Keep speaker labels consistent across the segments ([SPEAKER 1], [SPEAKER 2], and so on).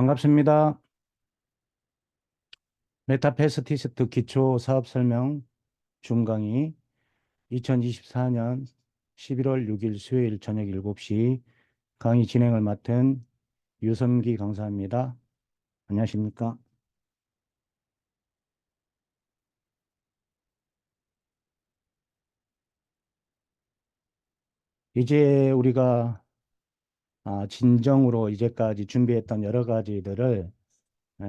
[SPEAKER 1] 반갑습니다. 메타패스티스트 기초 사업 설명 중강의 2024년 11월 6일 수요일 저녁 7시 강의 진행을 맡은 유섬기 강사입니다. 안녕하십니까? 이제 우리가 진정으로 이제까지 준비했던 여러 가지들을 에,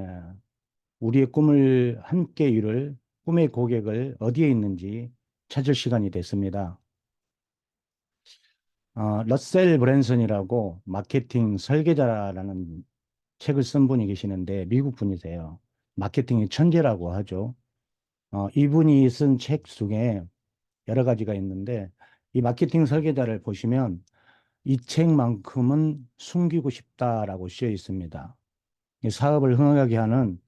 [SPEAKER 1] 우리의 꿈을 함께 이룰 꿈의 고객을 어디에 있는지 찾을 시간이 됐습니다. 러셀 브랜슨이라고 마케팅 설계자라는 책을 쓴 분이 계시는데 미국 분이세요. 마케팅의 천재라고 하죠. 이분이 쓴 책 중에 여러 가지가 있는데 이 마케팅 설계자를 보시면 이 책만큼은 숨기고 싶다라고 쓰여 있습니다. 이 사업을 흥하게 하는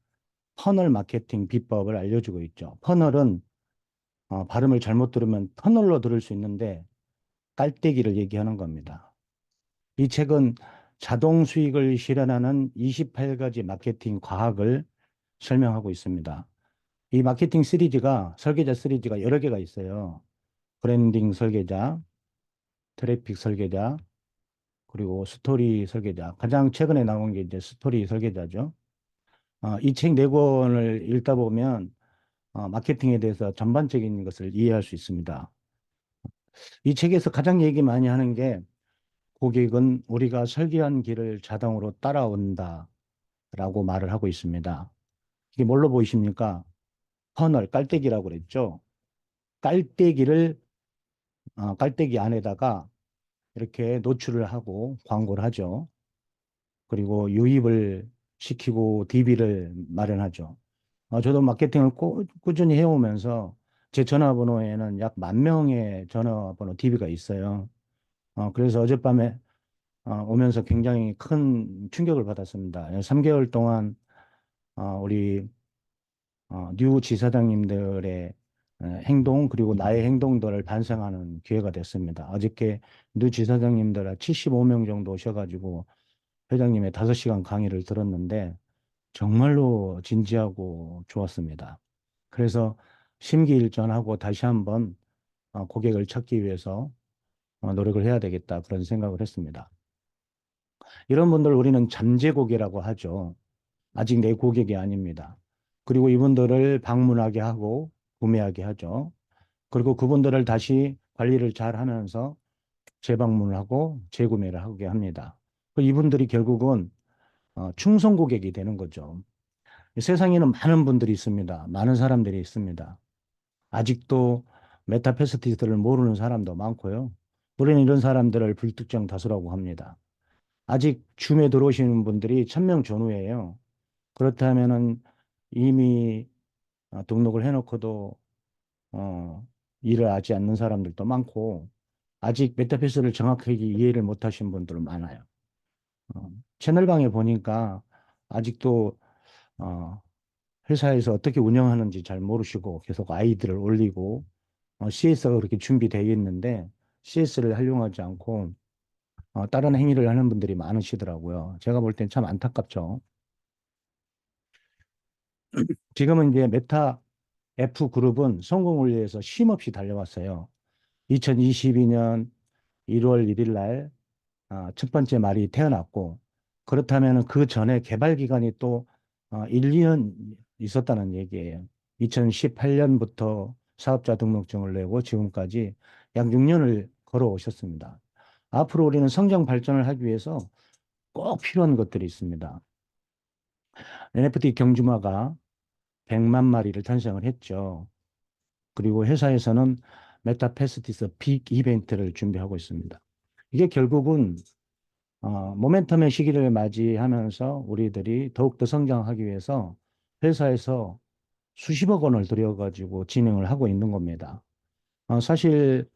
[SPEAKER 1] 퍼널 마케팅 비법을 알려주고 있죠. 퍼널은 발음을 잘못 들으면 터널로 들을 수 있는데 깔때기를 얘기하는 겁니다. 이 책은 자동 수익을 실현하는 28가지 마케팅 과학을 설명하고 있습니다. 이 마케팅 시리즈가, 설계자 시리즈가 여러 개가 있어요. 브랜딩 설계자, 트래픽 설계자, 그리고 스토리 설계자. 가장 최근에 나온 게 이제 스토리 설계자죠. 이 책 네 권을 읽다 보면 마케팅에 대해서 전반적인 것을 이해할 수 있습니다. 이 책에서 가장 얘기 많이 하는 게 고객은 우리가 설계한 길을 자동으로 따라온다 라고 말을 하고 있습니다. 이게 뭘로 보이십니까? 퍼널, 깔때기라고 그랬죠. 깔때기를, 깔때기 안에다가 이렇게 노출을 하고 광고를 하죠. 그리고 유입을 시키고 DB를 마련하죠. 저도 마케팅을 꾸준히 해오면서 제 전화번호에는 약 10,000명의 전화번호 DB가 있어요. 그래서 어젯밤에 오면서 굉장히 큰 충격을 받았습니다. 3개월 동안 우리 뉴 지사장님들의 행동 그리고 나의 행동들을 반성하는 기회가 됐습니다. 어저께 뉴 지사장님들 75명 정도 오셔가지고 회장님의 5시간 강의를 들었는데 정말로 진지하고 좋았습니다. 그래서 심기일전하고 다시 한번 고객을 찾기 위해서 노력을 해야 되겠다 그런 생각을 했습니다. 이런 분들 우리는 잠재 고객이라고 하죠. 아직 내 고객이 아닙니다. 그리고 이분들을 방문하게 하고 구매하게 하죠. 그리고 그분들을 다시 관리를 잘 하면서 재방문을 하고 재구매를 하게 합니다. 이분들이 결국은 충성 고객이 되는 거죠. 세상에는 많은 분들이 있습니다. 많은 사람들이 있습니다. 아직도 메타패스티스트를 모르는 사람도 많고요. 우리는 이런 사람들을 불특정 다수라고 합니다. 아직 줌에 들어오시는 분들이 1,000명 전후예요. 그렇다면은 이미 등록을 해놓고도 일을 하지 않는 사람들도 많고 아직 메타버스를 정확하게 이해를 못하신 분들은 많아요. 채널방에 보니까 아직도 어, 회사에서 어떻게 운영하는지 잘 모르시고 계속 아이디를 올리고 CS가 그렇게 준비되어 있는데 CS를 활용하지 않고 다른 행위를 하는 분들이 많으시더라고요. 제가 볼 땐 참 안타깝죠. 지금은 이제 메타 F 그룹은 성공을 위해서 쉼없이 달려왔어요. 2022년 1월 1일 날 첫 번째 말이 태어났고 그렇다면 그 전에 개발 기간이 또 1, 2년 있었다는 얘기예요. 2018년부터 사업자 등록증을 내고 지금까지 약 6년을 걸어오셨습니다. 앞으로 우리는 성장 발전을 하기 위해서 꼭 필요한 것들이 있습니다. NFT 경주마가 100만 마리를 탄생을 했죠. 그리고 회사에서는 메타패스티스 빅 이벤트를 준비하고 있습니다. 이게 결국은 모멘텀의 시기를 맞이하면서 우리들이 더욱더 성장하기 위해서 회사에서 수십억 원을 들여가지고 진행을 하고 있는 겁니다. 사실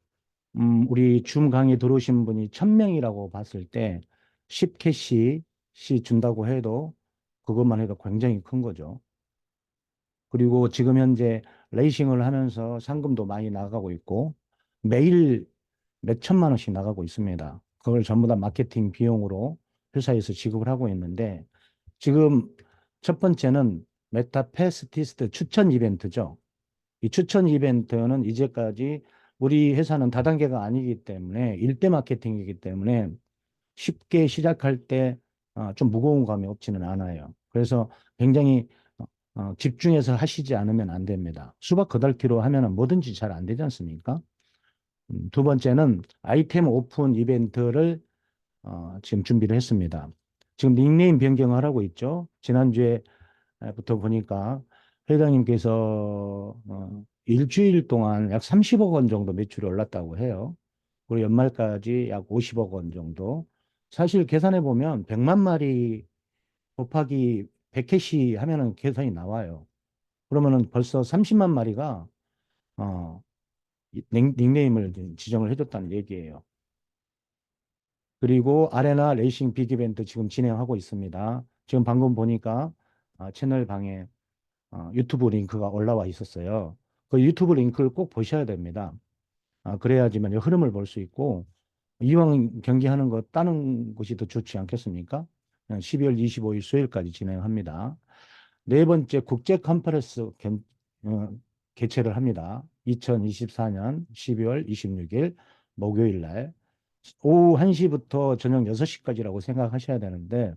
[SPEAKER 1] 우리 줌 강의 들어오신 분이 1,000명이라고 봤을 때 10캐시 준다고 해도 그것만 해도 굉장히 큰 거죠. 그리고 지금 현재 레이싱을 하면서 상금도 많이 나가고 있고 매일 몇 천만 원씩 나가고 있습니다. 그걸 전부 다 마케팅 비용으로 회사에서 지급을 하고 있는데 지금 첫 번째는 메타페스티스트 추천 이벤트죠. 이 추천 이벤트는 이제까지 우리 회사는 다단계가 아니기 때문에 일대 마케팅이기 때문에 쉽게 시작할 때 좀 무거운 감이 없지는 않아요. 그래서 굉장히 집중해서 하시지 않으면 안 됩니다. 수박 거달기로 하면은 뭐든지 잘 안 되지 않습니까? 두 번째는 아이템 오픈 이벤트를 지금 준비를 했습니다. 지금 닉네임 변경을 하고 있죠. 지난주에부터 보니까 회장님께서 일주일 동안 약 30억 원 정도 매출이 올랐다고 해요. 그리고 연말까지 약 50억 원 정도. 사실 계산해 보면 100만 마리 곱하기 100캐시 하면은 계산이 나와요. 그러면은 벌써 30만 마리가 어, 닉네임을 지정을 해줬다는 얘기예요. 그리고 아레나 레이싱 빅 이벤트 지금 진행하고 있습니다. 지금 방금 보니까 채널 방에 유튜브 링크가 올라와 있었어요. 그 유튜브 링크를 꼭 보셔야 됩니다. 그래야지만 이 흐름을 볼 수 있고 이왕 경기하는 거 따는 것이 더 좋지 않겠습니까? 12월 25일 수요일까지 진행합니다. 네 번째 국제 컨퍼런스 어, 개최를 합니다. 2024년 12월 26일 목요일 날 오후 1시부터 저녁 6시까지라고 생각하셔야 되는데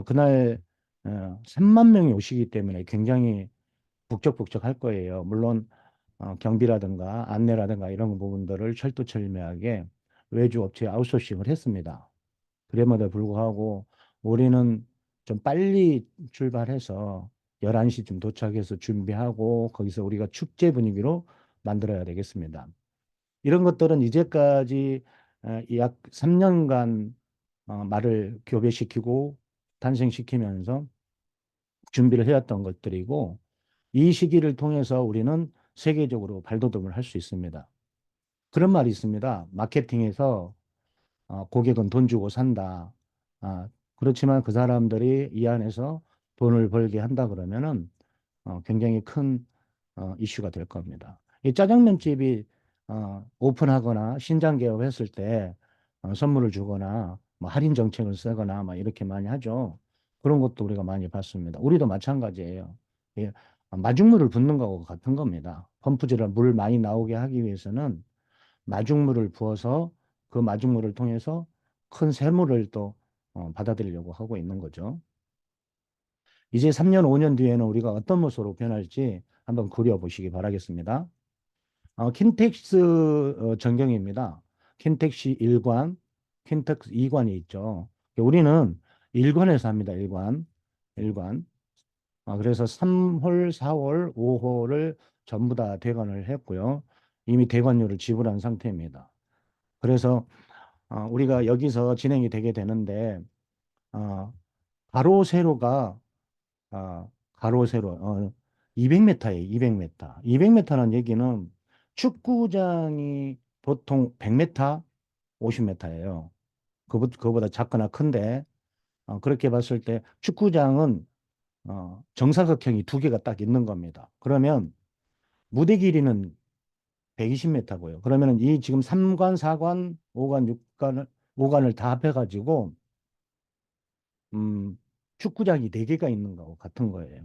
[SPEAKER 1] 그날 3만 명이 오시기 때문에 굉장히 북적북적할 거예요. 물론 경비라든가 안내라든가 이런 부분들을 철두철미하게 외주 업체에 아웃소싱을 했습니다. 그럼에도 불구하고 우리는 좀 빨리 출발해서 11시쯤 도착해서 준비하고 거기서 우리가 축제 분위기로 만들어야 되겠습니다. 이런 것들은 이제까지 약 3년간 말을 교배시키고 탄생시키면서 준비를 해왔던 것들이고 이 시기를 통해서 우리는 세계적으로 발돋움을 할 수 있습니다. 그런 말이 있습니다. 마케팅에서 고객은 돈 주고 산다. 그렇지만 그 사람들이 이 안에서 돈을 벌게 한다 그러면은 굉장히 큰 이슈가 될 겁니다. 이 짜장면집이 오픈하거나 신장 개업했을 때 선물을 주거나 뭐 할인 정책을 쓰거나 막 이렇게 많이 하죠. 그런 것도 우리가 많이 봤습니다. 우리도 마찬가지예요. 예, 마중물을 붓는 거하고 같은 겁니다. 펌프질을 물 많이 나오게 하기 위해서는 마중물을 부어서 그 마중물을 통해서 큰 샘물을 또 받아들이려고 하고 있는 거죠. 이제 3년, 5년 뒤에는 우리가 어떤 모습으로 변할지 한번 그려보시기 바라겠습니다. 킨텍스 전경입니다. 킨텍스 1관, 킨텍스 2관이 있죠. 우리는 1관에서 합니다. 1관. 1관. 그래서 3홀, 4홀, 5홀을 전부 다 대관을 했고요. 이미 대관료를 지불한 상태입니다. 그래서 우리가 여기서 진행이 되게 되는데 어, 가로 세로가 가로 세로 200m예요. 200m. 200m라는 얘기는 축구장이 보통 100m, 50m예요. 그보다 작거나 큰데 그렇게 봤을 때 축구장은 정사각형이 두 개가 딱 있는 겁니다. 그러면 무대 길이는 120m고요. 그러면 이 지금 3관, 4관, 5관, 6관을 5관을 다 합해가지고 축구장이 네개가 있는 거하고 같은 거예요.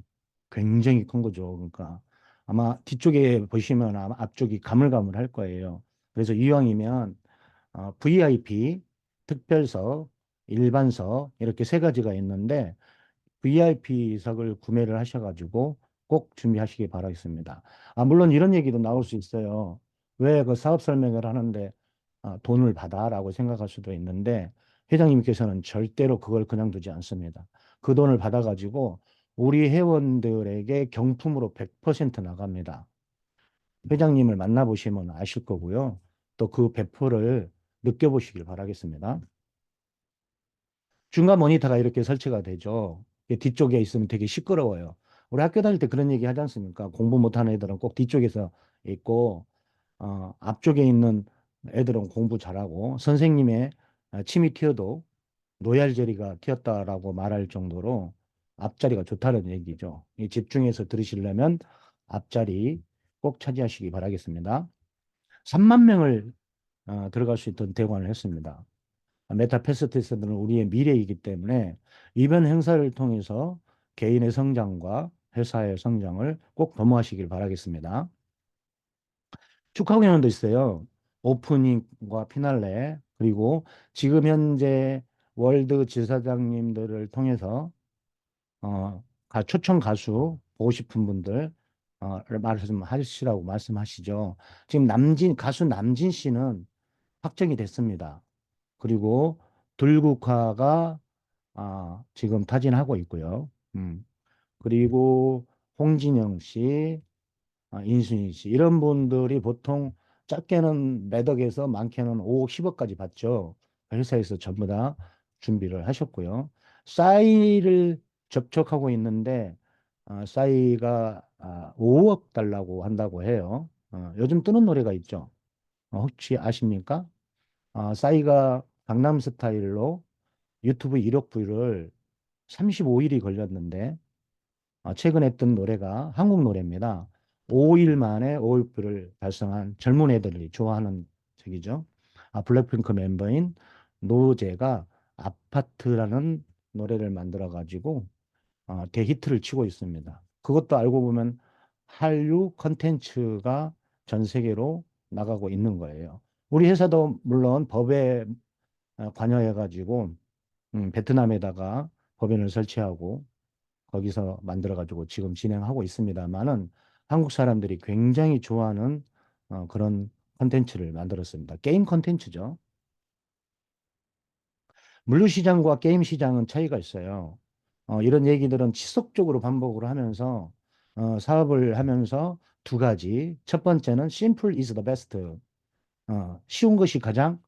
[SPEAKER 1] 굉장히 큰 거죠. 그러니까 아마 뒤쪽에 보시면 아마 앞쪽이 가물가물할 거예요. 그래서 이왕이면 VIP, 특별석, 일반석 이렇게 세 가지가 있는데 VIP석을 구매를 하셔가지고 꼭 준비하시기 바라겠습니다. 물론 이런 얘기도 나올 수 있어요. 왜 그 사업 설명을 하는데 돈을 받아라고 생각할 수도 있는데 회장님께서는 절대로 그걸 그냥 두지 않습니다. 그 돈을 받아가지고 우리 회원들에게 경품으로 100% 나갑니다. 회장님을 만나보시면 아실 거고요. 또 그 배포를 느껴보시길 바라겠습니다. 중간 모니터가 이렇게 설치가 되죠. 뒤쪽에 있으면 되게 시끄러워요. 우리 학교 다닐 때 그런 얘기 하지 않습니까? 공부 못하는 애들은 꼭 뒤쪽에서 있고, 앞쪽에 있는 애들은 공부 잘하고, 선생님의 침이 튀어도 로얄젤리가 튀었다라고 말할 정도로 앞자리가 좋다는 얘기죠. 집중해서 들으시려면 앞자리 꼭 차지하시기 바라겠습니다. 3만 명을 들어갈 수 있던 대관을 했습니다. 메타패스티스들은 우리의 미래이기 때문에 이번 행사를 통해서 개인의 성장과 회사의 성장을 꼭 도모하시길 바라겠습니다. 축하 공연도 있어요. 오프닝과 피날레, 그리고 지금 현재 월드 지사장님들을 통해서 초청 가수 보고 싶은 분들 말씀하시라고 말씀하시죠. 지금 가수 남진 씨는 확정이 됐습니다. 그리고 들국화가 지금 타진하고 있고요. 그리고 홍진영 씨, 인순이 씨 이런 분들이 보통 작게는 몇 억에서 많게는 5억, 10억까지 받죠. 회사에서 전부 다 준비를 하셨고요. 싸이를 접촉하고 있는데 싸이가 5억 달라고 한다고 해요. 요즘 뜨는 노래가 있죠. 혹시 아십니까? 싸이가 강남 스타일로 유튜브 이력 부를 35일이 걸렸는데 최근 했던 노래가 한국 노래입니다. 5일 만에 5억뷰를 달성한 젊은 애들이 좋아하는 책이죠. 블랙핑크 멤버인 노제가 아파트라는 노래를 만들어 가지고 대히트를 치고 있습니다. 그것도 알고 보면 한류 컨텐츠가 전 세계로 나가고 있는 거예요. 우리 회사도 물론 법에 관여해 가지고 베트남에다가 법인을 설치하고 거기서 만들어가지고 지금 진행하고 있습니다만은 한국 사람들이 굉장히 좋아하는 그런 컨텐츠를 만들었습니다. 게임 컨텐츠죠. 물류시장과 게임 시장은 차이가 있어요. 이런 얘기들은 지속적으로 반복을 하면서 사업을 하면서 두 가지. 첫 번째는 simple is the best. 쉬운 것이 가장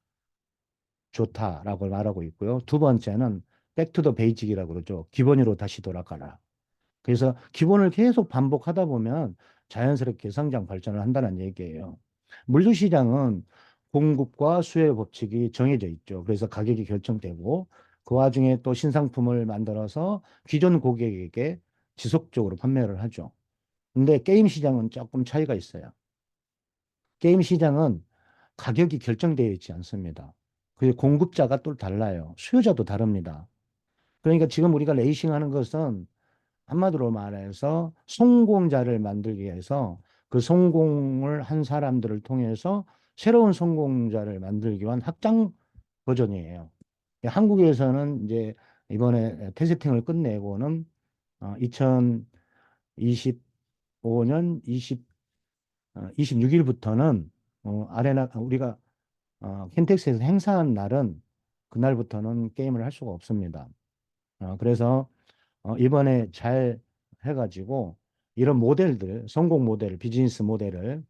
[SPEAKER 1] 좋다라고 말하고 있고요. 두 번째는 back to the basic이라고 그러죠. 기본으로 다시 돌아가라. 그래서 기본을 계속 반복하다 보면 자연스럽게 성장 발전을 한다는 얘기예요. 물류시장은 공급과 수요의 법칙이 정해져 있죠. 그래서 가격이 결정되고 그 와중에 또 신상품을 만들어서 기존 고객에게 지속적으로 판매를 하죠. 근데 게임 시장은 조금 차이가 있어요. 게임 시장은 가격이 결정되어 있지 않습니다. 그 공급자가 또 달라요. 수요자도 다릅니다. 그러니까 지금 우리가 레이싱 하는 것은 한마디로 말해서 성공자를 만들기 위해서 그 성공을 한 사람들을 통해서 새로운 성공자를 만들기 위한 확장 버전이에요. 한국에서는 이제 이번에 테스팅을 끝내고는 2025년 26일부터는 아레나 우리가 킨텍스에서 행사한 날은 그날부터는 게임을 할 수가 없습니다. 그래서 이번에 잘 해가지고 이런 모델들, 성공 모델, 비즈니스 모델을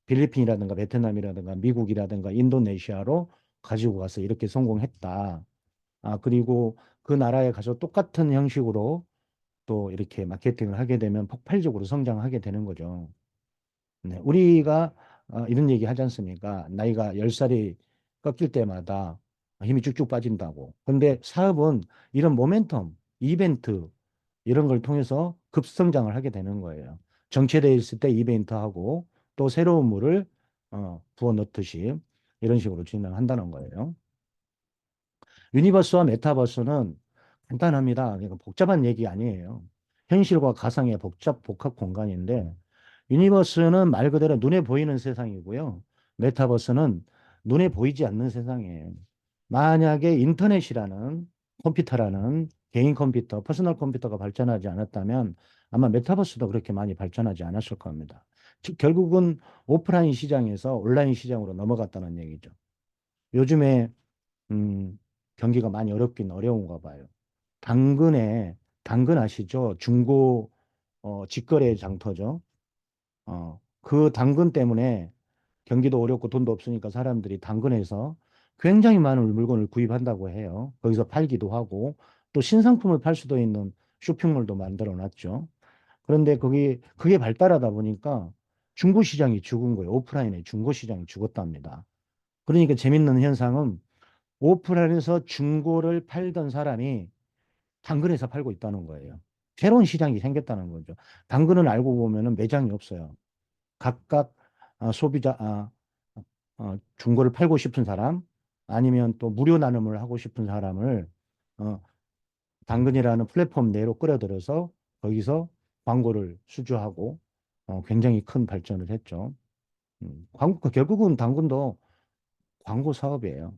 [SPEAKER 1] 필리핀이라든가 베트남이라든가 미국이라든가 인도네시아로 가지고 가서 이렇게 성공했다. 그리고 그 나라에 가서 똑같은 형식으로 또 이렇게 마케팅을 하게 되면 폭발적으로 성장하게 되는 거죠. 네, 우리가 이런 얘기 하지 않습니까? 나이가 10살이 꺾일 때마다 힘이 쭉쭉 빠진다고. 근데 사업은 이런 모멘텀, 이벤트, 이런 걸 통해서 급성장을 하게 되는 거예요. 정체되어 있을 때 이벤트하고 또 새로운 물을 부어 넣듯이 이런 식으로 진행한다는 거예요. 유니버스와 메타버스는 간단합니다. 그러니까 복잡한 얘기 아니에요. 현실과 가상의 복합 공간인데 유니버스는 말 그대로 눈에 보이는 세상이고요. 메타버스는 눈에 보이지 않는 세상이에요. 만약에 인터넷이라는 컴퓨터라는 개인 컴퓨터, 퍼스널 컴퓨터가 발전하지 않았다면 아마 메타버스도 그렇게 많이 발전하지 않았을 겁니다. 즉, 결국은 오프라인 시장에서 온라인 시장으로 넘어갔다는 얘기죠. 요즘에 음, 경기가 많이 어렵긴 어려운가 봐요. 당근 아시죠? 중고 직거래 장터죠. 그 당근 때문에 경기도 어렵고 돈도 없으니까 사람들이 당근에서 굉장히 많은 물건을 구입한다고 해요. 거기서 팔기도 하고 또 신상품을 팔 수도 있는 쇼핑몰도 만들어 놨죠. 그런데 그게 발달하다 보니까 중고 시장이 죽은 거예요. 오프라인의 중고 시장이 죽었답니다. 그러니까 재밌는 현상은 오프라인에서 중고를 팔던 사람이 당근에서 팔고 있다는 거예요. 새로운 시장이 생겼다는 거죠. 당근은 알고 보면은 매장이 없어요. 각각 소비자 중고를 팔고 싶은 사람, 아니면 또 무료 나눔을 하고 싶은 사람을 어, 당근이라는 플랫폼 내로 끌어들여서 거기서 광고를 수주하고 굉장히 큰 발전을 했죠. 결국은 당근도 광고 사업이에요.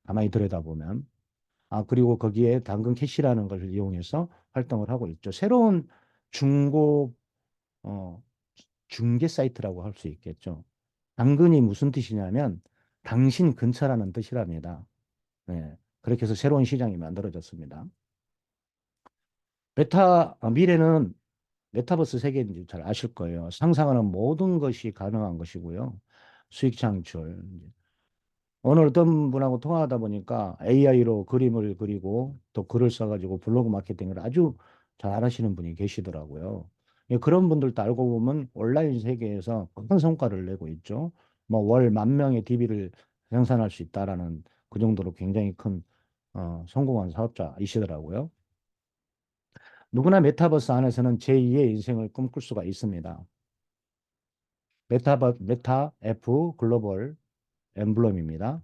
[SPEAKER 1] 가만히 들여다보면. 그리고 거기에 당근 캐시라는 걸 이용해서 활동을 하고 있죠. 새로운 중고, 어, 중개 사이트라고 할 수 있겠죠. 당근이 무슨 뜻이냐면 당신 근처라는 뜻이랍니다. 네. 그렇게 해서 새로운 시장이 만들어졌습니다. 미래는 메타버스 세계인지 잘 아실 거예요. 상상하는 모든 것이 가능한 것이고요. 수익 창출. 오늘 어떤 분하고 통화하다 보니까 AI로 그림을 그리고 또 글을 써가지고 블로그 마케팅을 아주 잘하시는 분이 계시더라고요. 그런 분들도 알고 보면 온라인 세계에서 큰 성과를 내고 있죠. 뭐 월 10,000명의 DB를 생산할 수 있다라는 그 정도로 굉장히 큰 성공한 사업자이시더라고요. 누구나 메타버스 안에서는 제2의 인생을 꿈꿀 수가 있습니다. 메타 F 글로벌 엠블럼입니다.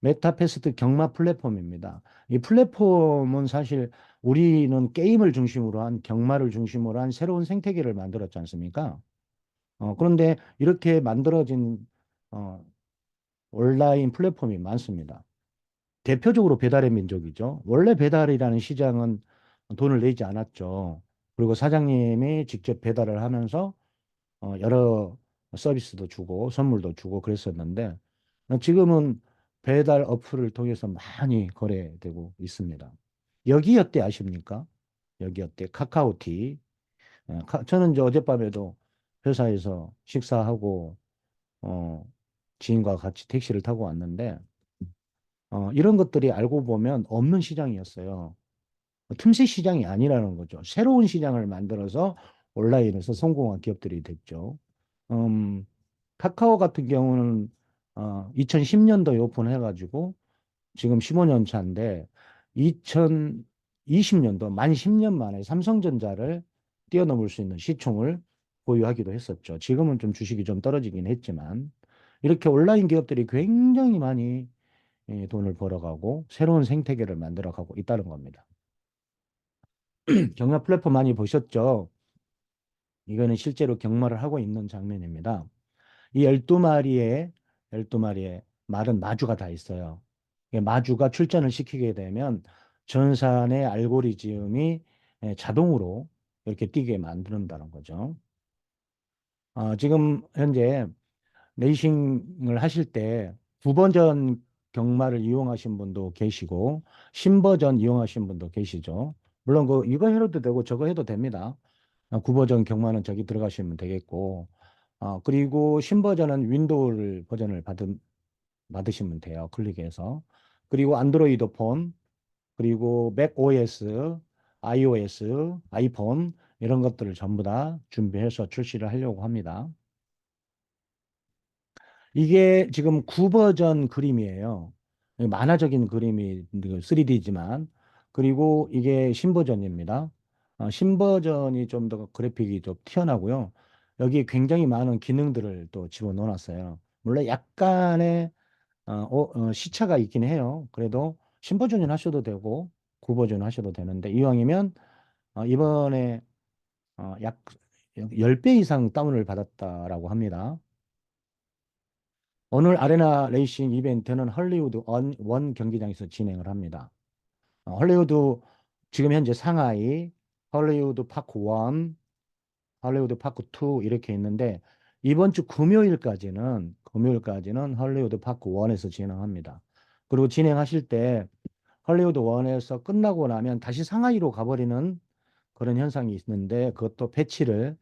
[SPEAKER 1] 메타패스트 경마 플랫폼입니다. 이 플랫폼은 사실 우리는 게임을 중심으로 한 경마를 중심으로 한 새로운 생태계를 만들었지 않습니까? 그런데 이렇게 만들어진 어, 온라인 플랫폼이 많습니다. 대표적으로 배달의 민족이죠. 원래 배달이라는 시장은 돈을 내지 않았죠. 그리고 사장님이 직접 배달을 하면서 여러 서비스도 주고 선물도 주고 그랬었는데 지금은 배달 어플을 통해서 많이 거래되고 있습니다. 여기어때 아십니까? 여기어때 카카오티. 저는 이제 어젯밤에도 회사에서 식사하고 어, 지인과 같이 택시를 타고 왔는데 이런 것들이 알고 보면 없는 시장이었어요. 틈새 시장이 아니라는 거죠. 새로운 시장을 만들어서 온라인에서 성공한 기업들이 됐죠. 음, 카카오 같은 경우는 2010년도에 오픈해가지고 지금 15년 차인데 2020년도 만 10년 만에 삼성전자를 뛰어넘을 수 있는 시총을 보유하기도 했었죠. 지금은 좀 주식이 좀 떨어지긴 했지만 이렇게 온라인 기업들이 굉장히 많이 돈을 벌어가고 새로운 생태계를 만들어가고 있다는 겁니다. 경마 플랫폼 많이 보셨죠? 이거는 실제로 경마를 하고 있는 장면입니다. 이 12마리의 말은 마주가 다 있어요. 이 마주가 출전을 시키게 되면 전산의 알고리즘이 자동으로 이렇게 뛰게 만든다는 거죠. 지금 현재 레이싱을 하실 때 9버전 경마를 이용하신 분도 계시고 신버전 이용하신 분도 계시죠. 물론 이거 해도 되고 저거 해도 됩니다. 9버전 경마는 저기 들어가시면 되겠고 그리고 신버전은 윈도우를 버전을 받으시면 돼요. 클릭해서. 그리고 안드로이드 폰, 그리고 맥 OS, iOS, 아이폰 이런 것들을 전부 다 준비해서 출시를 하려고 합니다. 이게 지금 9버전 그림이에요. 만화적인 그림이 3D지만 그리고 이게 신버전입니다. 신버전이 좀 더 그래픽이 좀 튀어나고요. 여기 굉장히 많은 기능들을 또 집어넣어 놨어요. 물론 약간의 시차가 있긴 해요. 그래도 신버전 하셔도 되고 9버전 하셔도 되는데 이왕이면 이번에 약 10배 이상 다운을 받았다라고 합니다. 오늘 아레나 레이싱 이벤트는 헐리우드 원 경기장에서 진행을 합니다. 헐리우드 지금 현재 상하이, 헐리우드 파크 1, 헐리우드 파크 2 이렇게 있는데 이번 주 금요일까지는 헐리우드 파크 1에서 진행합니다. 그리고 진행하실 때 헐리우드 1에서 끝나고 나면 다시 상하이로 가버리는 그런 현상이 있는데 그것도 패치를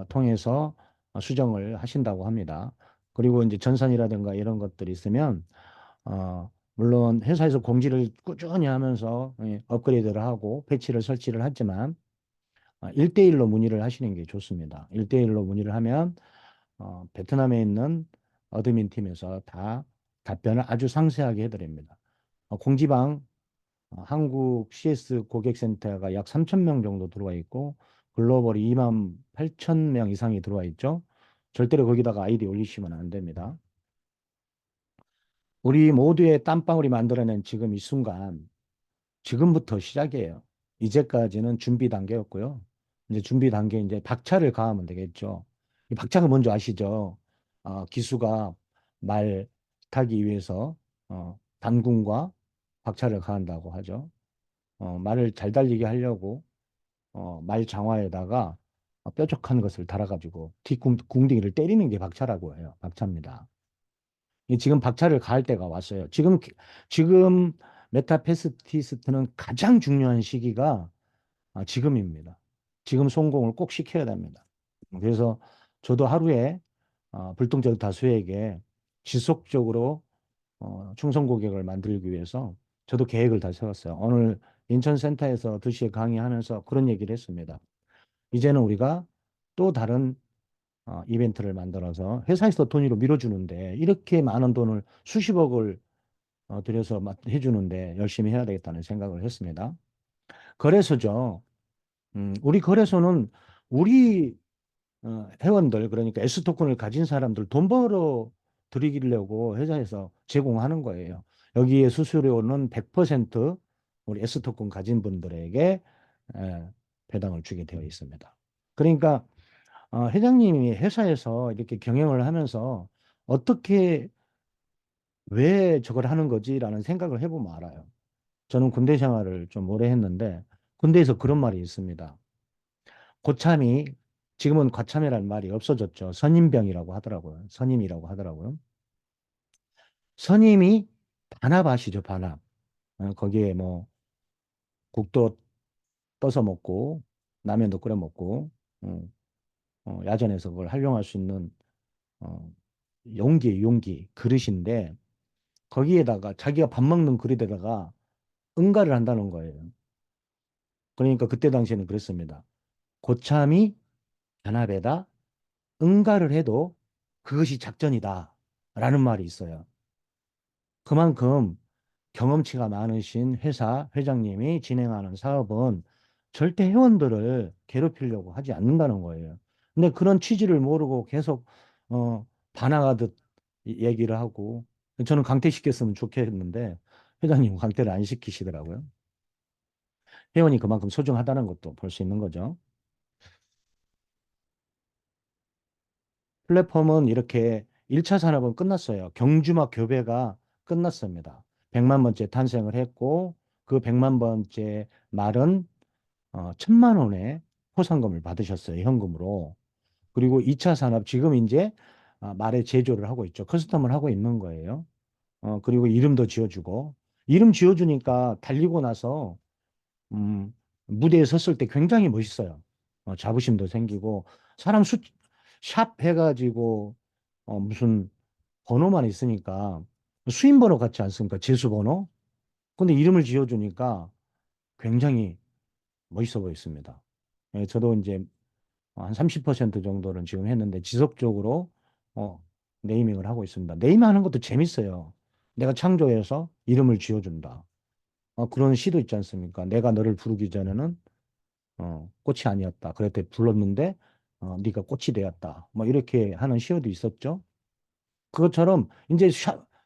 [SPEAKER 1] 통해서 수정을 하신다고 합니다. 그리고 이제 전산이라든가 이런 것들이 있으면 물론 회사에서 공지를 꾸준히 하면서 업그레이드를 하고 패치를 설치를 하지만 1대1로 문의를 하시는 게 좋습니다. 1대1로 문의를 하면 베트남에 있는 어드민 팀에서 다 답변을 아주 상세하게 해드립니다. 공지방 한국 CS 고객센터가 약 3천 명 정도 들어와 있고 글로벌이 2만 8천 명 이상이 들어와 있죠. 절대로 거기다가 아이디 올리시면 안 됩니다. 우리 모두의 땀방울이 만들어낸 지금 이 순간, 지금부터 시작이에요. 이제까지는 준비 단계였고요. 이제 준비 단계 이제 박차를 가하면 되겠죠. 이 박차가 뭔지 아시죠? 기수가 말 타기 위해서 단군과 박차를 가한다고 하죠. 말을 잘 달리게 하려고 말 장화에다가 뾰족한 것을 달아가지고 궁둥이를 때리는 게 박차라고 해요. 박차입니다. 지금 박차를 가할 때가 왔어요. 지금 메타페스티스트는 가장 중요한 시기가 지금입니다. 지금 성공을 꼭 시켜야 됩니다. 그래서 저도 하루에 불특정 다수에게 지속적으로 충성 고객을 만들기 위해서 저도 계획을 다 세웠어요. 오늘 인천센터에서 2시에 강의하면서 그런 얘기를 했습니다. 이제는 우리가 또 다른 이벤트를 만들어서 회사에서 돈으로 밀어주는데 이렇게 많은 돈을 수십억을 들여서 해주는데 열심히 해야 되겠다는 생각을 했습니다. 거래소죠. 우리 거래소는 우리 회원들 그러니까 S토큰을 가진 사람들 돈 벌어 드리려고 회사에서 제공하는 거예요. 여기에 수수료는 100% 우리 S토큰 가진 분들에게 배당을 주게 되어 있습니다. 그러니까 회장님이 회사에서 이렇게 경영을 하면서 어떻게 왜 저걸 하는 거지라는 생각을 해보면 알아요. 저는 군대 생활을 좀 오래 했는데 군대에서 그런 말이 있습니다. 고참이 지금은 과참이라는 말이 없어졌죠. 선임병이라고 하더라고요. 선임이라고 하더라고요. 선임이 반합 아시죠? 반합. 거기에 뭐 국도 떠서 먹고 라면도 끓여 먹고 어, 야전에서 그걸 활용할 수 있는 어, 용기 그릇인데 거기에다가 자기가 밥 먹는 그릇에다가 응가를 한다는 거예요. 그러니까 그때 당시에는 그랬습니다. 고참이 단합에다 응가를 해도 그것이 작전이다. 라는 말이 있어요. 그만큼 경험치가 많으신 회사 회장님이 진행하는 사업은 절대 회원들을 괴롭히려고 하지 않는다는 거예요. 근데 그런 취지를 모르고 계속 반항하듯 얘기를 하고 저는 강퇴시켰으면 좋겠는데 회장님 강퇴를 안 시키시더라고요. 회원이 그만큼 소중하다는 것도 볼 수 있는 거죠. 플랫폼은 이렇게 1차 산업은 끝났어요. 경주막 교배가 끝났습니다. 100만 번째 탄생을 했고 그 100만 번째 말은 1000만 원의 포상금을 받으셨어요. 현금으로. 그리고 2차 산업 지금 이제 말의 제조를 하고 있죠. 커스텀을 하고 있는 거예요. 그리고 이름도 지어주고 이름 지어주니까 달리고 나서 음, 무대에 섰을 때 굉장히 멋있어요. 자부심도 생기고 사람 샵 해가지고 무슨 번호만 있으니까 수인 번호 같지 않습니까? 재수 번호? 근데 이름을 지어주니까 굉장히 멋있어 보였습니다. 예, 저도 이제 한 30% 정도는 지금 했는데 지속적으로 어, 네이밍을 하고 있습니다. 네이밍하는 것도 재밌어요. 내가 창조해서 이름을 지어준다. 그런 시도 있지 않습니까? 내가 너를 부르기 전에는 꽃이 아니었다. 그랬더니 불렀는데 네가 꽃이 되었다. 뭐 이렇게 하는 시어도 있었죠. 그것처럼 이제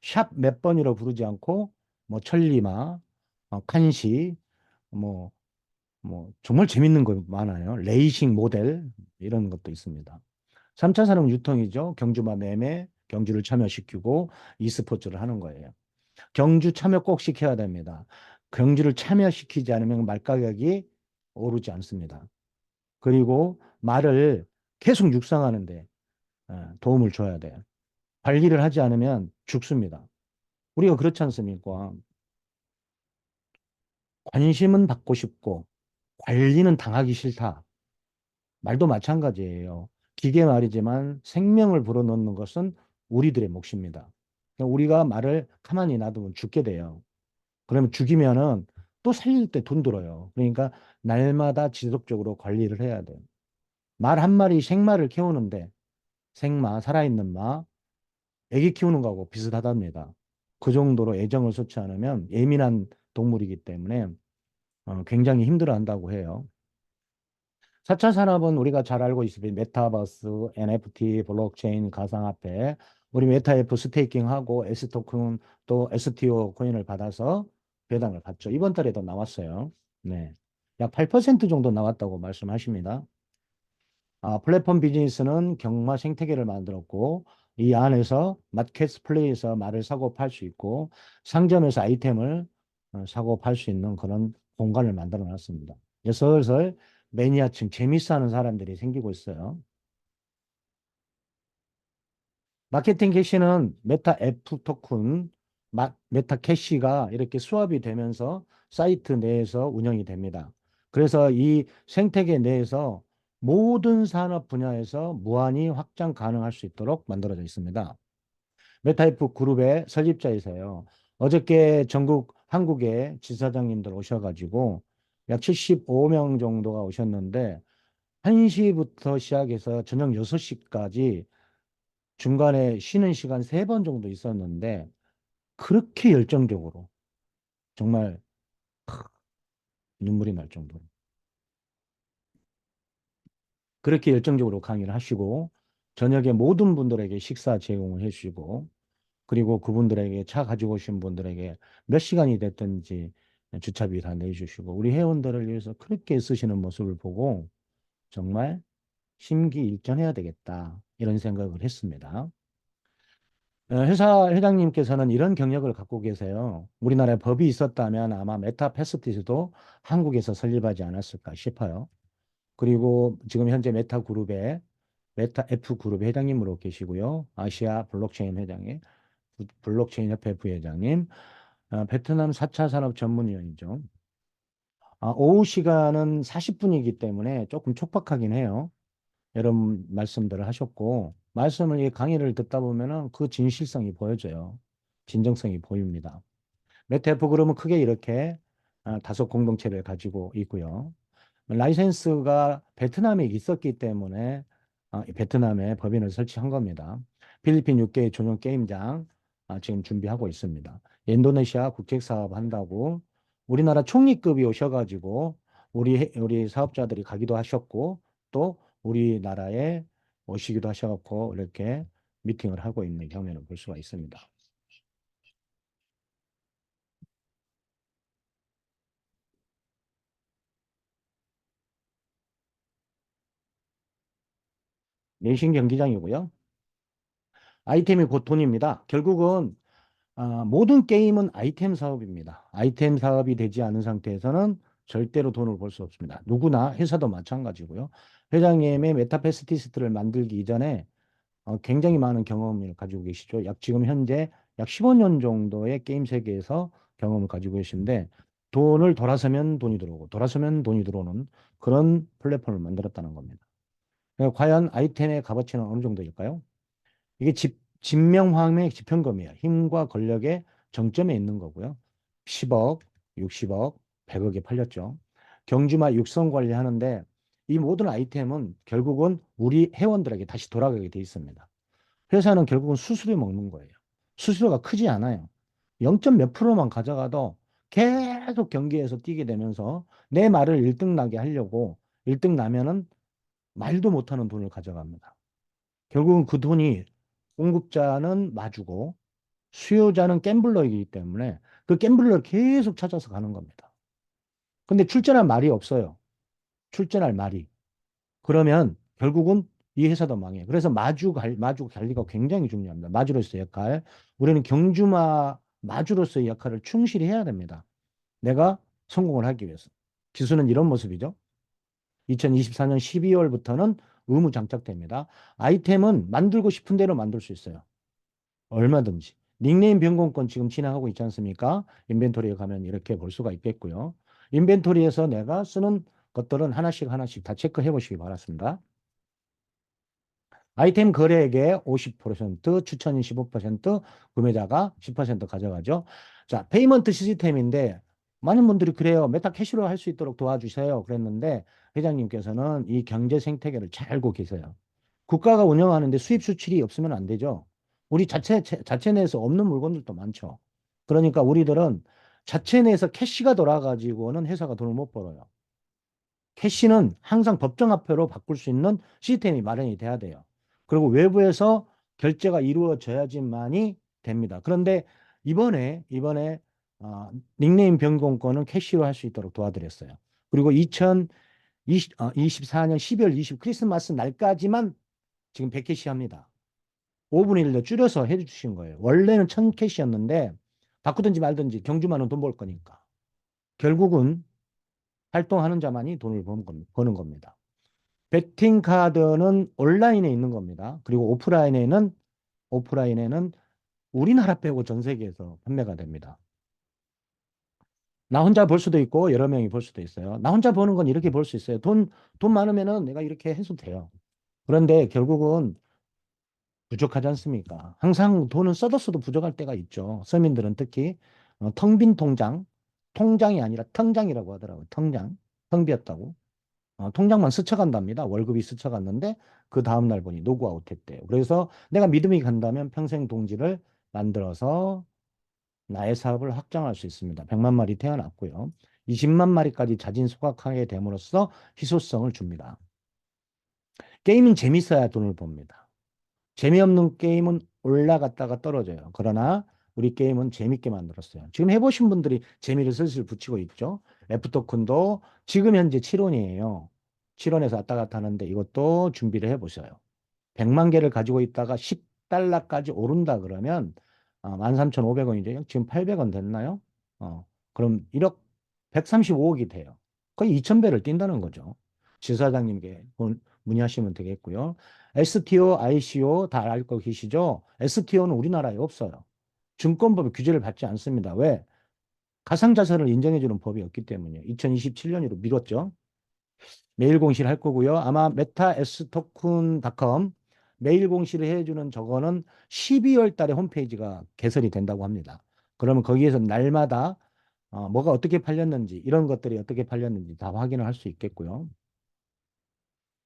[SPEAKER 1] 샵 몇 번이라 부르지 않고 뭐 천리마, 칸시, 뭐, 뭐 정말 재밌는 거 많아요. 레이싱 모델 이런 것도 있습니다. 3차 산업 유통이죠. 경주마 매매, 경주를 참여시키고 e스포츠를 하는 거예요. 경주 참여 꼭 시켜야 됩니다. 경주를 참여시키지 않으면 말가격이 오르지 않습니다. 그리고 말을 계속 육성하는데 도움을 줘야 돼요. 관리를 하지 않으면 죽습니다. 우리가 그렇지 않습니까? 관심은 받고 싶고 관리는 당하기 싫다. 말도 마찬가지예요. 기계 말이지만 생명을 불어넣는 것은 우리들의 몫입니다. 그러니까 우리가 말을 가만히 놔두면 죽게 돼요. 그러면 죽이면은 또 살릴 때 돈 들어요. 그러니까 날마다 지속적으로 관리를 해야 돼요. 말 한 마리 생마를 키우는데 생마, 살아있는 마, 애기 키우는 거하고 비슷하답니다. 그 정도로 애정을 쏟지 않으면 예민한 동물이기 때문에 굉장히 힘들어한다고 해요. 4차 산업은 우리가 잘 알고 있으니 메타버스, NFT, 블록체인, 가상화폐, 우리 메타F 스테이킹하고 S 토큰 또 STO 코인을 받아서 배당을 받죠. 이번 달에도 나왔어요. 네. 약 8% 정도 나왔다고 말씀하십니다. 플랫폼 비즈니스는 경마 생태계를 만들었고, 이 안에서 마켓플레이에서 말을 사고 팔 수 있고, 상점에서 아이템을 사고 팔 수 있는 그런 공간을 만들어 놨습니다. 이제 슬슬 매니아층, 재밌어 하는 사람들이 생기고 있어요. 마케팅 캐시는 메타 F 토큰, 메타 캐시가 이렇게 수합이 되면서 사이트 내에서 운영이 됩니다. 그래서 이 생태계 내에서 모든 산업 분야에서 무한히 확장 가능할 수 있도록 만들어져 있습니다. 메타 F 그룹의 설립자이세요. 어저께 전국 한국에 지사장님들 오셔가지고 약 75명 정도가 오셨는데 1시부터 시작해서 저녁 6시까지 중간에 쉬는 시간 3번 정도 있었는데 그렇게 열정적으로 정말 눈물이 날 정도로 그렇게 열정적으로 강의를 하시고 저녁에 모든 분들에게 식사 제공을 해주시고 그리고 그분들에게 차 가지고 오신 분들에게 몇 시간이 됐든지 주차비 다 내주시고 우리 회원들을 위해서 그렇게 쓰시는 모습을 보고 정말 심기일전해야 되겠다 이런 생각을 했습니다. 회사 회장님께서는 이런 경력을 갖고 계세요. 우리나라에 법이 있었다면 아마 메타패스티스도 한국에서 설립하지 않았을까 싶어요. 그리고 지금 현재 메타그룹의 메타 F 그룹 회장님으로 계시고요. 아시아 블록체인 회장의 블록체인 협회 부회장님, 베트남 4차 산업 전문위원이죠. 오후 시간은 40분이기 때문에 조금 촉박하긴 해요. 이런 말씀들을 하셨고, 말씀을, 이 강의를 듣다 보면은 그 진실성이 보여져요. 진정성이 보입니다. 메타F 그룹은 크게 이렇게 다섯 공동체를 가지고 있고요. 라이센스가 베트남에 있었기 때문에 이 베트남에 법인을 설치한 겁니다. 필리핀 6개의 전용 게임장 지금 준비하고 있습니다. 인도네시아 국책 사업 한다고 우리나라 총리급이 오셔가지고 우리 사업자들이 가기도 하셨고 또 우리나라에 오시기도 하셔갖고 이렇게 미팅을 하고 있는 경우를 볼 수가 있습니다. 내신 경기장이고요. 아이템이 곧 돈입니다. 결국은 모든 게임은 아이템 사업입니다. 아이템 사업이 되지 않은 상태에서는 절대로 돈을 벌 수 없습니다. 누구나 회사도 마찬가지고요. 회장님의 메타패스티스트를 만들기 이전에 굉장히 많은 경험을 가지고 계시죠. 지금 현재 약 15년 정도의 게임 세계에서 경험을 가지고 계신데 돈을 돌아서면 돈이 들어오고 돌아서면 돈이 들어오는 그런 플랫폼을 만들었다는 겁니다. 과연 아이템의 값어치는 어느 정도일까요? 이게 진명황의 지평검이에요. 힘과 권력의 정점에 있는 거고요. 10억, 60억, 100억에 팔렸죠. 경주마 육성 관리하는데 이 모든 아이템은 결국은 우리 회원들에게 다시 돌아가게 돼 있습니다. 회사는 결국은 수수료 먹는 거예요. 수수료가 크지 않아요. 0. 몇 프로만 가져가도 계속 경기에서 뛰게 되면서 내 말을 1등 나게 하려고 1등 나면은 말도 못하는 돈을 가져갑니다. 결국은 그 돈이 공급자는 마주고 수요자는 갬블러이기 때문에 그 갬블러를 계속 찾아서 가는 겁니다. 근데 출전할 말이 없어요. 출전할 말이. 그러면 결국은 이 회사도 망해요. 그래서 마주 관리가 굉장히 중요합니다. 마주로서의 역할. 우리는 마주로서의 역할을 충실히 해야 됩니다. 내가 성공을 하기 위해서. 기수는 이런 모습이죠. 2024년 12월부터는 의무 장착됩니다. 아이템은 만들고 싶은 대로 만들 수 있어요. 얼마든지. 닉네임 변경권 지금 진행하고 있지 않습니까? 인벤토리에 가면 이렇게 볼 수가 있겠고요. 인벤토리에서 내가 쓰는 것들은 하나씩 하나씩 다 체크해 보시기 바랍니다. 아이템 거래액의 50%, 추천인 15%, 구매자가 10% 가져가죠. 자, 페이먼트 시스템인데 많은 분들이 그래요. 메타 캐시로 할 수 있도록 도와주세요. 그랬는데 회장님께서는 이 경제 생태계를 잘 알고 계세요. 국가가 운영하는데 수입 수출이 없으면 안 되죠. 우리 자체 내에서 없는 물건들도 많죠. 그러니까 우리들은 자체 내에서 캐시가 돌아가지고는 회사가 돈을 못 벌어요. 캐시는 항상 법정화폐로 바꿀 수 있는 시스템이 마련이 돼야 돼요. 그리고 외부에서 결제가 이루어져야지만이 됩니다. 그런데 이번에 닉네임 변경권은 캐시로 할 수 있도록 도와드렸어요. 그리고 2024년 12월 20 크리스마스 날까지만 지금 100캐시 합니다. 5분의 1로 줄여서 해주신 거예요. 원래는 1000캐시였는데 바꾸든지 말든지 경주만은 돈 벌 거니까. 결국은 활동하는 자만이 돈을 버는 겁니다. 베팅 카드는 온라인에 있는 겁니다. 그리고 오프라인에는 우리나라 빼고 전 세계에서 판매가 됩니다. 나 혼자 볼 수도 있고 여러 명이 볼 수도 있어요. 나 혼자 보는 건 이렇게 볼 수 있어요. 돈 많으면은 내가 이렇게 해도 돼요. 그런데 결국은 부족하지 않습니까? 항상 돈은 써도 부족할 때가 있죠. 서민들은 특히 텅빈 통장이 아니라 텅장이라고 하더라고요. 텅 비었다고. 통장만 스쳐간답니다. 월급이 스쳐갔는데 그 다음날 보니 노구아웃 했대요. 그래서 내가 믿음이 간다면 평생 동지를 만들어서 나의 사업을 확장할 수 있습니다. 100만 마리 태어났고요. 20만 마리까지 자진 소각하게 됨으로써 희소성을 줍니다. 게임은 재밌어야 돈을 법니다. 재미없는 게임은 올라갔다가 떨어져요. 그러나 우리 게임은 재밌게 만들었어요. 지금 해보신 분들이 재미를 슬슬 붙이고 있죠. F토큰도 지금 현재 7원이에요. 7원에서 왔다 갔다 하는데 이것도 준비를 해보셔요. 100만 개를 가지고 있다가 10달러까지 오른다 그러면 13,500원이죠. 지금 800원 됐나요? 그럼 1억 135억이 돼요. 거의 2,000배를 뛴다는 거죠. 지사장님께 문의하시면 되겠고요. STO, ICO 다 알고 계시죠? STO는 우리나라에 없어요. 증권법의 규제를 받지 않습니다. 왜? 가상자산을 인정해주는 법이 없기 때문이에요. 2027년으로 미뤘죠. 메일 공시를 할 거고요. 아마 메타 s토큰닷컴 메일 공시를 해주는 저거는 12월 달에 홈페이지가 개설이 된다고 합니다. 그러면 거기에서 날마다 뭐가 어떻게 팔렸는지 이런 것들이 어떻게 팔렸는지 다 확인을 할 수 있겠고요.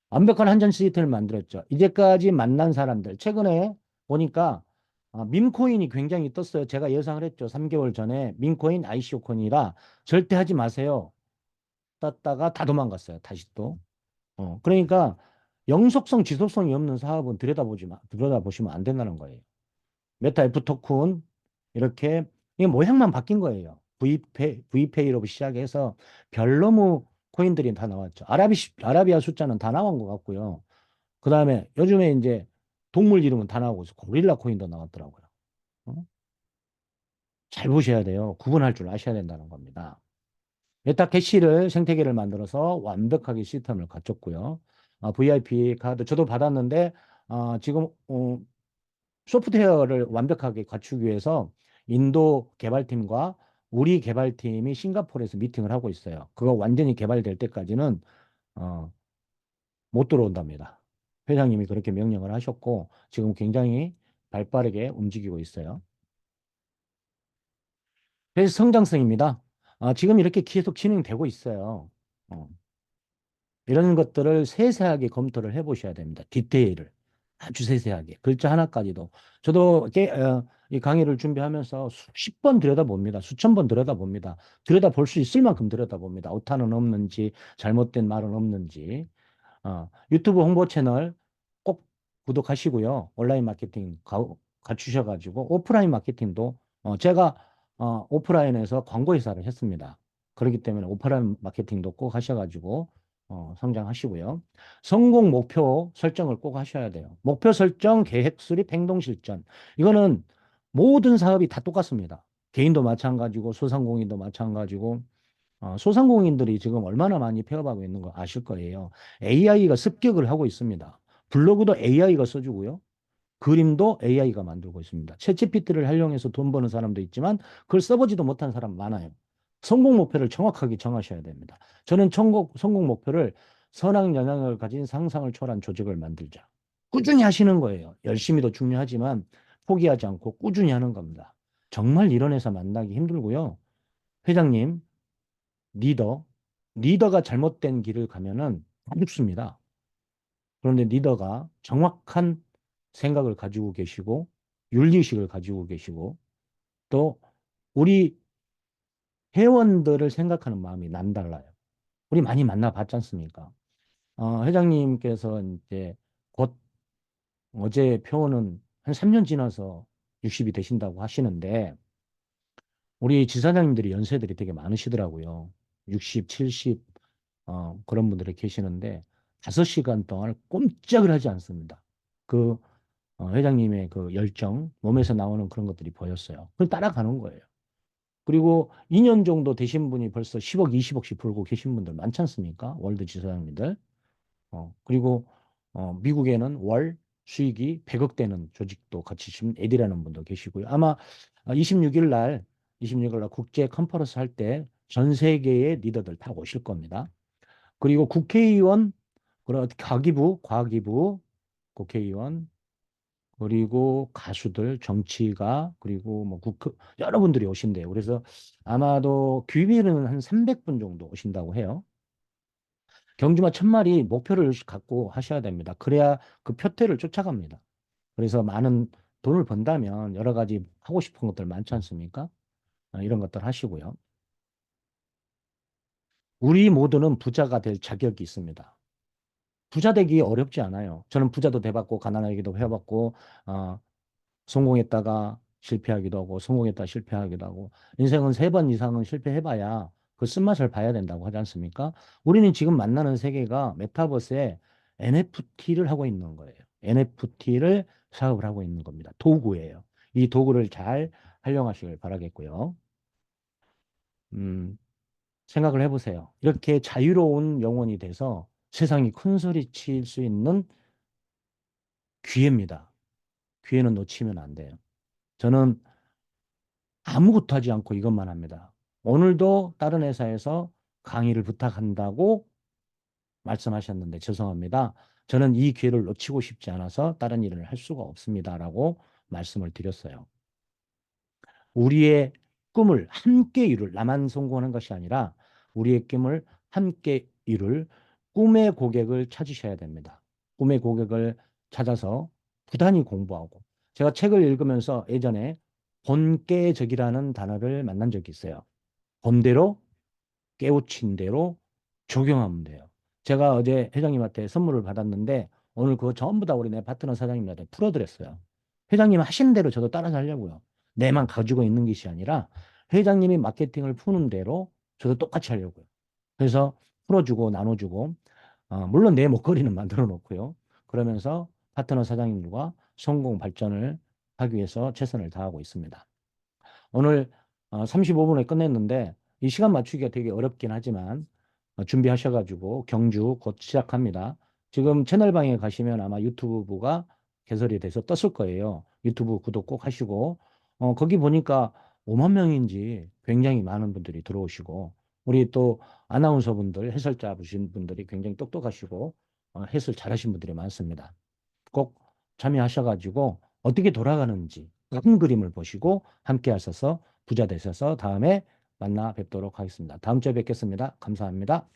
[SPEAKER 1] 완벽한 한전 시스템을 만들었죠. 이제까지 만난 사람들 최근에 보니까 밈코인이 굉장히 떴어요. 제가 예상을 했죠. 3개월 전에 밈코인 ICO 코인이라 절대 하지 마세요. 떴다가 다 도망갔어요. 다시 또. 그러니까 영속성, 지속성이 없는 사업은 들여다보시면 안 된다는 거예요. 메타 F 토큰 이렇게 이 모양만 바뀐 거예요. V페이로 시작해서 별너무 코인들이 다 나왔죠. 아라비아 숫자는 다 나온 것 같고요. 그 다음에 요즘에 이제 동물 이름은 다 나오고 있어. 고릴라 코인도 나왔더라고요. 어? 잘 보셔야 돼요. 구분할 줄 아셔야 된다는 겁니다. 메타 캐시를 생태계를 만들어서 완벽하게 시스템을 갖췄고요. VIP 카드 저도 받았는데 지금 소프트웨어를 완벽하게 갖추기 위해서 인도 개발팀과 우리 개발팀이 싱가포르에서 미팅을 하고 있어요. 그거 완전히 개발될 때까지는 어, 못 들어온답니다. 회장님이 그렇게 명령을 하셨고 지금 굉장히 발빠르게 움직이고 있어요. 그래서 성장성입니다. 지금 이렇게 계속 진행되고 있어요. 어, 이런 것들을 세세하게 검토를 해보셔야 됩니다. 디테일을 아주 세세하게 글자 하나까지도. 저도 이 강의를 준비하면서 수십 번 들여다봅니다. 수천 번 들여다봅니다. 들여다볼 수 있을 만큼 들여다봅니다. 오타는 없는지 잘못된 말은 없는지. 유튜브 홍보 채널 꼭 구독하시고요. 온라인 마케팅 갖추셔가지고 오프라인 마케팅도 제가 오프라인에서 광고 회사를 했습니다. 그렇기 때문에 오프라인 마케팅도 꼭 하셔가지고 성장하시고요. 성공 목표 설정을 꼭 하셔야 돼요. 목표 설정, 계획 수립, 행동 실천. 이거는 모든 사업이 다 똑같습니다. 개인도 마찬가지고 소상공인도 마찬가지고 소상공인들이 지금 얼마나 많이 폐업하고 있는 거 아실 거예요. AI가 습격을 하고 있습니다. 블로그도 AI가 써주고요. 그림도 AI가 만들고 있습니다. 챗GPT를 활용해서 돈 버는 사람도 있지만 그걸 써보지도 못한 사람 많아요. 성공 목표를 정확하게 정하셔야 됩니다. 저는 성공 목표를 선한 영향을 가진 상상을 초월한 조직을 만들자. 꾸준히 하시는 거예요. 열심히도 중요하지만 포기하지 않고 꾸준히 하는 겁니다. 정말 이런 회사 만나기 힘들고요. 회장님, 리더, 리더가 잘못된 길을 가면은 다 죽습니다. 그런데 리더가 정확한 생각을 가지고 계시고 윤리의식을 가지고 계시고 또 우리 회원들을 생각하는 마음이 남달라요. 우리 많이 만나봤지 않습니까? 회장님께서 이제 곧 어제 표현은 한 3년 지나서 60이 되신다고 하시는데, 우리 지사장님들이 연세들이 되게 많으시더라고요. 60, 70, 그런 분들이 계시는데, 5시간 동안 꼼짝을 하지 않습니다. 그, 회장님의 그 열정, 몸에서 나오는 그런 것들이 보였어요. 그걸 따라가는 거예요. 그리고 2년 정도 되신 분이 벌써 10억, 20억씩 벌고 계신 분들 많지 않습니까? 월드 지사장님들. 그리고 미국에는 월 수익이 100억 되는 조직도 같이 지금 애디라는 분도 계시고요. 아마 26일 날, 26일 날 국제 컨퍼런스 할 때 전 세계의 리더들 다 오실 겁니다. 그리고 국회의원, 그런 과기부, 국회의원, 그리고 가수들, 정치가, 그리고 뭐 여러분들이 오신대요. 그래서 아마도 규비는 한 300분 정도 오신다고 해요. 경주마 1000마리 목표를 갖고 하셔야 됩니다. 그래야 그 표태를 쫓아갑니다. 그래서 많은 돈을 번다면 여러 가지 하고 싶은 것들 많지 않습니까? 이런 것들 하시고요. 우리 모두는 부자가 될 자격이 있습니다. 부자 되기 어렵지 않아요. 저는 부자도 돼봤고, 가난하기도 해봤고, 어, 성공했다가 실패하기도 하고, 성공했다가 실패하기도 하고, 인생은 3번 이상은 실패해봐야 그 쓴맛을 봐야 된다고 하지 않습니까? 우리는 지금 만나는 세계가 메타버스에 NFT를 하고 있는 거예요. NFT를 사업을 하고 있는 겁니다. 도구예요. 이 도구를 잘 활용하시길 바라겠고요. 음, 생각을 해보세요. 이렇게 자유로운 영혼이 돼서 세상이 큰 소리 칠 수 있는 기회입니다. 기회는 놓치면 안 돼요. 저는 아무것도 하지 않고 이것만 합니다. 오늘도 다른 회사에서 강의를 부탁한다고 말씀하셨는데 죄송합니다. 저는 이 기회를 놓치고 싶지 않아서 다른 일을 할 수가 없습니다라고 말씀을 드렸어요. 우리의 꿈을 함께 이룰, 나만 성공하는 것이 아니라 우리의 꿈을 함께 이룰 꿈의 고객을 찾으셔야 됩니다. 꿈의 고객을 찾아서 부단히 공부하고, 제가 책을 읽으면서 예전에 본깨적이라는 단어를 만난 적이 있어요. 본대로 깨우친 대로 적용하면 돼요. 제가 어제 회장님한테 선물을 받았는데 오늘 그거 전부 다 우리 내 파트너 사장님한테 풀어드렸어요. 회장님 하신 대로 저도 따라서 하려고요. 내만 가지고 있는 것이 아니라 회장님이 마케팅을 푸는 대로 저도 똑같이 하려고요. 그래서 풀어주고 나눠주고, 물론 내 목걸이는 만들어 놓고요. 그러면서 파트너 사장님들과 성공 발전을 하기 위해서 최선을 다하고 있습니다. 오늘 35분에 끝냈는데 이 시간 맞추기가 되게 어렵긴 하지만 준비하셔가지고 경주 곧 시작합니다. 지금 채널방에 가시면 아마 유튜브가 개설이 돼서 떴을 거예요. 유튜브 구독 꼭 하시고, 거기 보니까 5만 명인지 굉장히 많은 분들이 들어오시고, 우리 또 아나운서 분들, 해설자 보신 분들이 굉장히 똑똑하시고 해설 잘하신 분들이 많습니다. 꼭 참여하셔가지고 어떻게 돌아가는지 큰 그림을 보시고 함께 하셔서 부자 되셔서 다음에 만나 뵙도록 하겠습니다. 다음 주에 뵙겠습니다. 감사합니다.